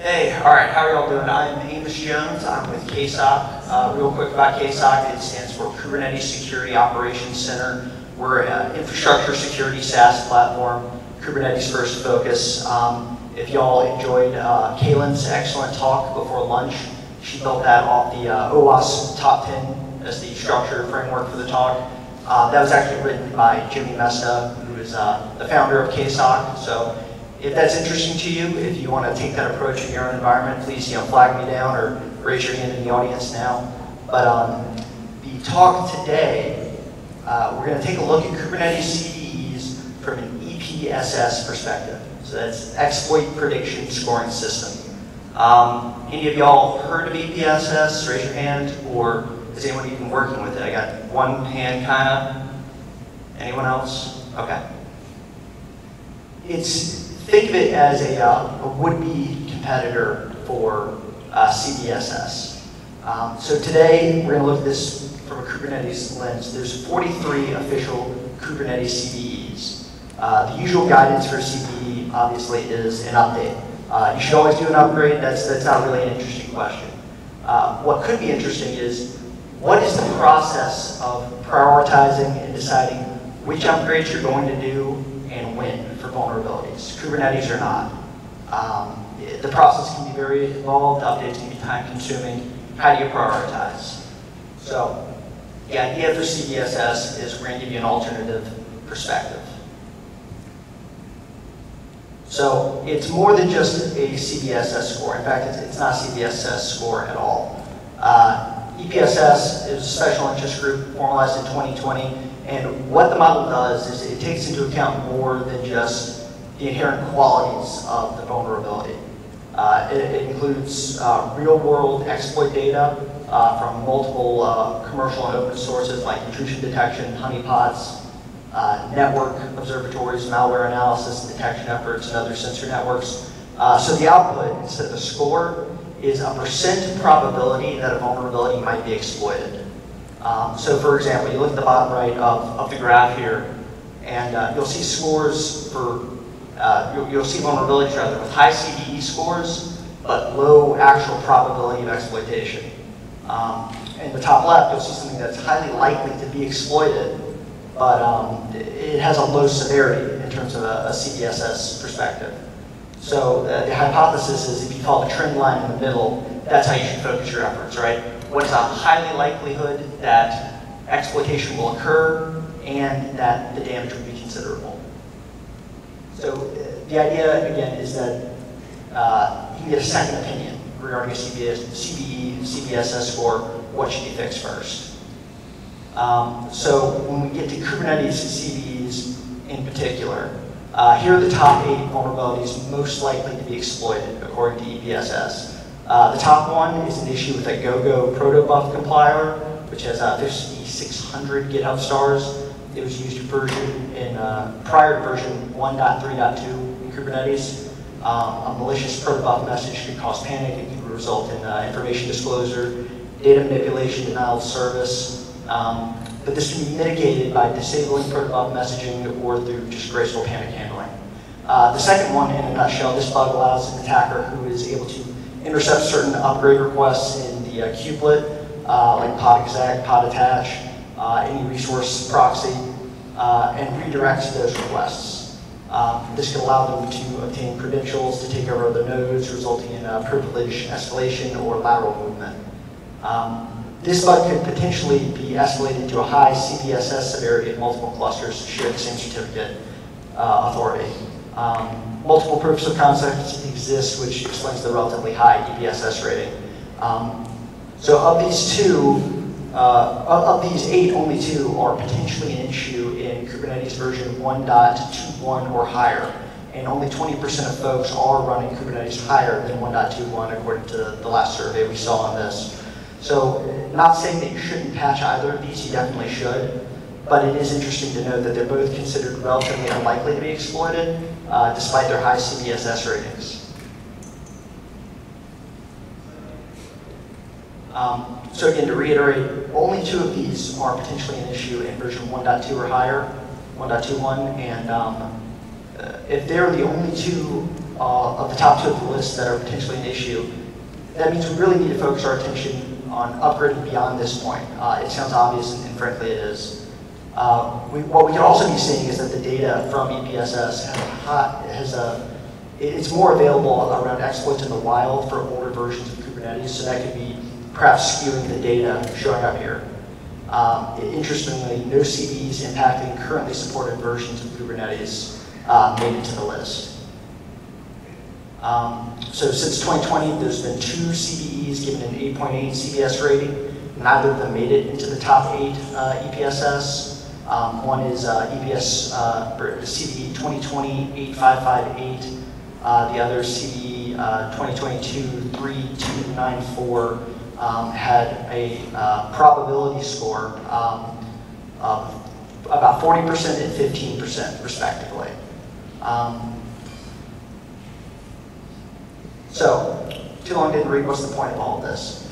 Hey, all right, how are y'all doing? I'm Amos Jones, I'm with KSOC. Real quick about KSOC, it stands for Kubernetes Security Operations Center. We're an infrastructure security SaaS platform, Kubernetes first focus. If y'all enjoyed Kaylin's excellent talk before lunch, she built that off the OWASP Top 10 as the structure framework for the talk. That was actually written by Jimmy Mesta, who is the founder of KSOC. So if that's interesting to you, if you want to take that approach in your own environment, please flag me down or raise your hand in the audience now. But the talk today, we're going to take a look at Kubernetes CVEs from an EPSS perspective. So that's Exploit Prediction Scoring System. Any of y'all heard of EPSS? Raise your hand. Or is anyone even working with it? I got one hand, kind of. Anyone else? Okay. Think of it as a would-be competitor for CVSS. So today, we're going to look at this from a Kubernetes lens. There's 43 official Kubernetes CVEs. The usual guidance for CVE, obviously, is an update. You should always do an upgrade. That's not really an interesting question. What could be interesting is, what is the process of prioritizing and deciding which upgrades you're going to do and when for vulnerabilities, Kubernetes or not? The process can be very involved, updates can be time consuming. How do you prioritize? So the idea for CVSS is we're going to give you an alternative perspective. So it's more than just a CVSS score. In fact, it's not a CVSS score at all. EPSS is a special interest group formalized in 2020, and what the model does is it takes into account more than just the inherent qualities of the vulnerability. It includes real-world exploit data from multiple commercial and open sources like intrusion detection, honeypots, network observatories, malware analysis and detection efforts, and other sensor networks. So the output, instead of a score, is a % probability that a vulnerability might be exploited. So for example, you look at the bottom right of the graph here, and you'll see scores for, you'll see vulnerabilities rather with high CVE scores, but low actual probability of exploitation. In the top left, you'll see something that's highly likely to be exploited, but it has a low severity in terms of a CVSS perspective. So the hypothesis is if you follow the trend line in the middle, that's how you should focus your efforts, right? What is a highly likelihood that exploitation will occur and that the damage will be considerable? So the idea, again, is that you can get a second opinion regarding a CVE, CVSS score. What should you fix first? So when we get to Kubernetes CVEs in particular, here are the top 8 vulnerabilities most likely to be exploited, according to EPSS. The top one is an issue with a GoGo protobuf compiler, which has 5,600 GitHub stars. It was used prior to version 1.3.2 in Kubernetes. A malicious protobuf message could cause panic. It could result in information disclosure, data manipulation, denial of service. But this can be mitigated by disabling protobuf messaging or through just graceful panic handling. The second one, in a nutshell, this bug allows an attacker who is able to intercept certain upgrade requests in the kubelet, like pod exec, pod attach, any resource proxy, and redirect those requests. This can allow them to obtain credentials to take over other nodes, resulting in privilege escalation or lateral movement. This bug could potentially be escalated to a high CVSS severity if multiple clusters share the same certificate authority. Multiple proofs of concept exist, which explains the relatively high EPSS rating. So of these 8, only 2 are potentially an issue in Kubernetes version 1.21 or higher. And only 20% of folks are running Kubernetes higher than 1.21, according to the last survey we saw on this. So, not saying that you shouldn't patch either of these, you definitely should, but it is interesting to note that they're both considered relatively unlikely to be exploited, despite their high CVSS ratings. So again, to reiterate, only 2 of these are potentially an issue in version 1.2 or higher, 1.21, and if they're the only 2 of the top 2 of the list that are potentially an issue, that means we really need to focus our attention on upgrading beyond this point. It sounds obvious, and frankly it is. What we can also be seeing is that the data from EPSS it's more available around exploits in the wild for older versions of Kubernetes, so that could be perhaps skewing the data showing up here. Interestingly, no CVEs impacting currently supported versions of Kubernetes made it to the list. So since 2020, there's been 2 CVEs given an 8.8 CVS rating. Neither of them made it into the top 8 EPSS. One is EPS CVE 2020-8558. The other CVE 2022-3294 had a probability score of about 40% and 15% respectively. So, too long didn't read, what's the point of all of this?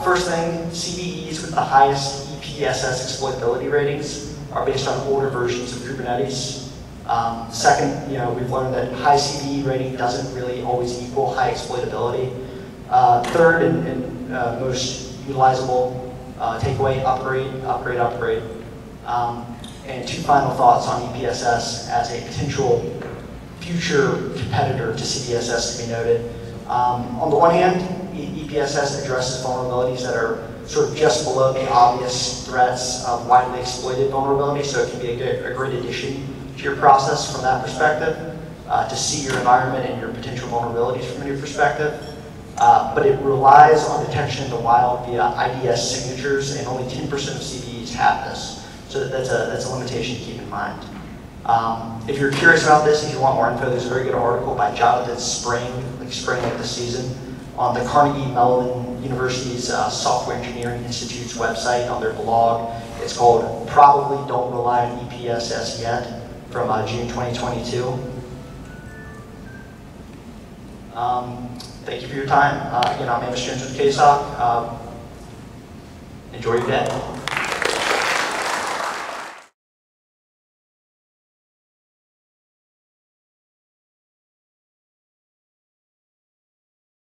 First thing, CVEs with the highest EPSS exploitability ratings are based on older versions of Kubernetes. Second, we've learned that high CVE rating doesn't really always equal high exploitability. Third, and most utilizable takeaway, upgrade. And 2 final thoughts on EPSS as a potential future competitor to CVSS to be noted. On the one hand, EPSS addresses vulnerabilities that are sort of just below the obvious threats of widely exploited vulnerabilities, so it can be a great addition to your process from that perspective, to see your environment and your potential vulnerabilities from a new perspective. But it relies on detection in the wild via IDS signatures, and only 10% of CVEs have this. So that's a limitation to keep in mind. If you're curious about this, if you want more info, there's a very good article by Jonathan Spring, spring like this season, on the Carnegie Mellon University's Software Engineering Institute's website on their blog. It's called Probably Don't Rely on EPSS Yet, from June 2022. Thank you for your time. Again, I'm Amos Jones with KSOC. Enjoy your day.